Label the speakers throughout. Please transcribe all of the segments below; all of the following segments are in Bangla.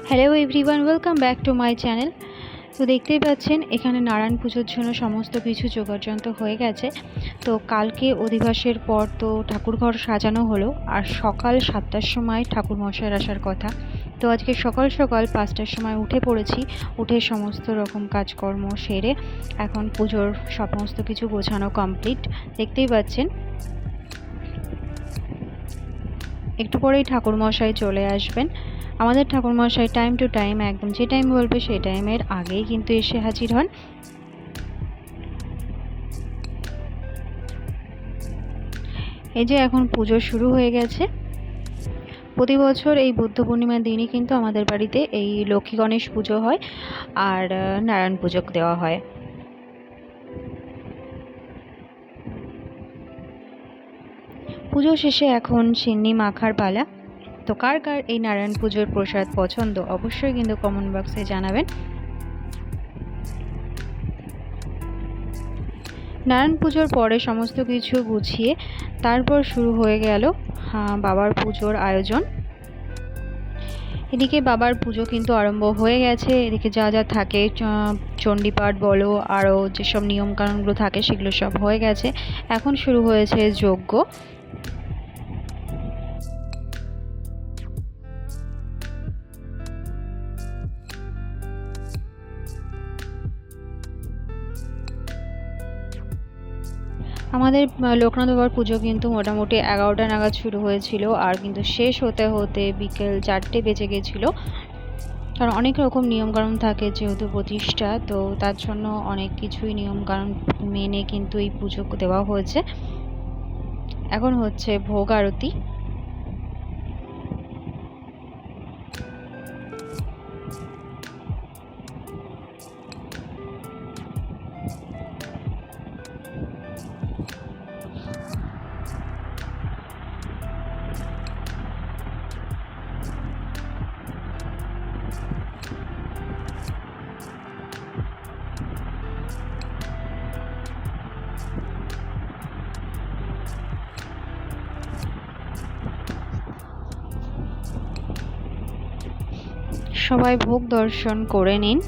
Speaker 1: Hello everyone, welcome back to my channel. তো দেখতেই পাচ্ছেন এখানে নারায়ণ পুজোর জন্য সমস্ত কিছু জোগাড়যন্ত্র হয়ে গেছে। তো কালকে অধিবাসের পর তো ঠাকুরঘর সাজানো হলো, আর সকাল 7টার সময় ঠাকুর মশাইয়ের আসার কথা। তো আজকে সকাল সকাল 5টার সময় উঠে পড়েছি। উঠে সমস্ত রকম কাজকর্ম সেরে এখন পুজোর সমস্ত কিছু গোছানো কমপ্লিট। দেখতেই পাচ্ছেন একটু পরেই ঠাকুরমশাই চলে আসবেন। আমাদের ঠাকুরমশাই টাইম টু টাইম, একদম যে টাইম বলবে সেই টাইমের আগেই কিন্তু এসে হাজির হন। এই যে এখন পুজো শুরু হয়ে গেছে। প্রতি বছর এই বুদ্ধ পূর্ণিমার দিনই কিন্তু আমাদের বাড়িতে এই লক্ষ্মী গণেশ পুজো হয় আর নারায়ণ পুজো দেওয়া হয়। পুজো শেষে এখন সিন্নি মাখার পালা। তো কার কার এই নারায়ণ পুজোর প্রসাদ পছন্দ অবশ্যই কিন্তু কমেন্ট বক্সে জানাবেন। নারায়ণ পুজোর পরে সমস্ত কিছু গুছিয়ে তারপর শুরু হয়ে গেল বাবার পুজোর আয়োজন। এদিকে বাবার পুজো কিন্তু আরম্ভ হয়ে গেছে। এদিকে যা যা থাকে, চণ্ডীপাঠ বলো, আরও যেসব নিয়মকানুনগুলো থাকে সেগুলো সব হয়ে গেছে। এখন শুরু হয়েছে যজ্ঞ। আমাদের লোকনাথ বাবার পুজো কিন্তু মোটামুটি 11টা নাগাদ শুরু হয়েছিল, আর কিন্তু শেষ হতে হতে বিকেল 4টে বেজে গেছিলো। কারণ অনেক রকম নিয়মকানুন থাকে, যেহেতু প্রতিষ্ঠা, তো তার জন্য অনেক কিছুই নিয়মকানুন মেনে কিন্তু এই পুজো দেওয়া হয়েছে। এখন হচ্ছে ভোগ আরতি। সবাই ভোগ দর্শন করে নিন।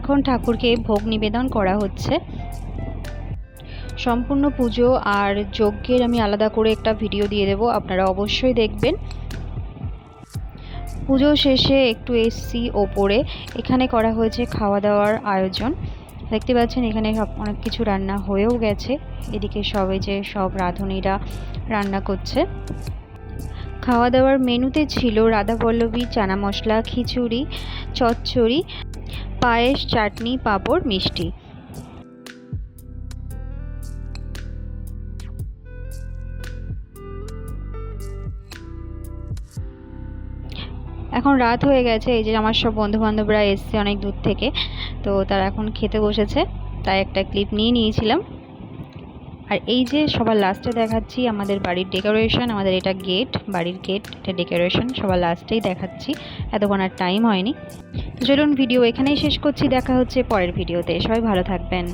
Speaker 1: এখন ঠাকুরকে ভোগ নিবেদন করা হচ্ছে। সম্পূর্ণ পুজো আর যজ্ঞের আমি আলাদা করে একটা ভিডিও দিয়ে দেবো, আপনারা অবশ্যই দেখবেন। পুজো শেষে একটু এসছি ওপরে, এখানে করা হয়েছে খাওয়া দাওয়ার আয়োজন। দেখতে পাচ্ছেন এখানে অনেক কিছু রান্না হয়েও গেছে। এদিকে সব রাঁধুনিরা রান্না করছে। খাওয়া দাওয়ার মেনুতে ছিল রাধাবল্লভী, চানা মশলা, খিচুড়ি, চচ্চড়ি, পায়েস, চাটনি, পাঁপড়, মিষ্টি। এখন রাত হয়ে গেছে। এই যে আমার সব বন্ধু বান্ধবরা এসছে অনেক দূর থেকে, তো তারা এখন খেতে বসেছে, তাই একটা ক্লিপ নিয়ে নিয়েছিলাম। আর এই যে সবার লাস্টে দেখাচ্ছি আমাদের বাড়ির ডেকোরেশন। আমাদের এটা গেট, বাড়ির গেট, এটা ডেকোরেশন সবার লাস্টেই দেখাচ্ছি, এতক্ষণ আর টাইম হয়নি। তো চলুন ভিডিও এখানেই শেষ করছি, দেখা হচ্ছে পরের ভিডিওতে। সবাই ভালো থাকবেন।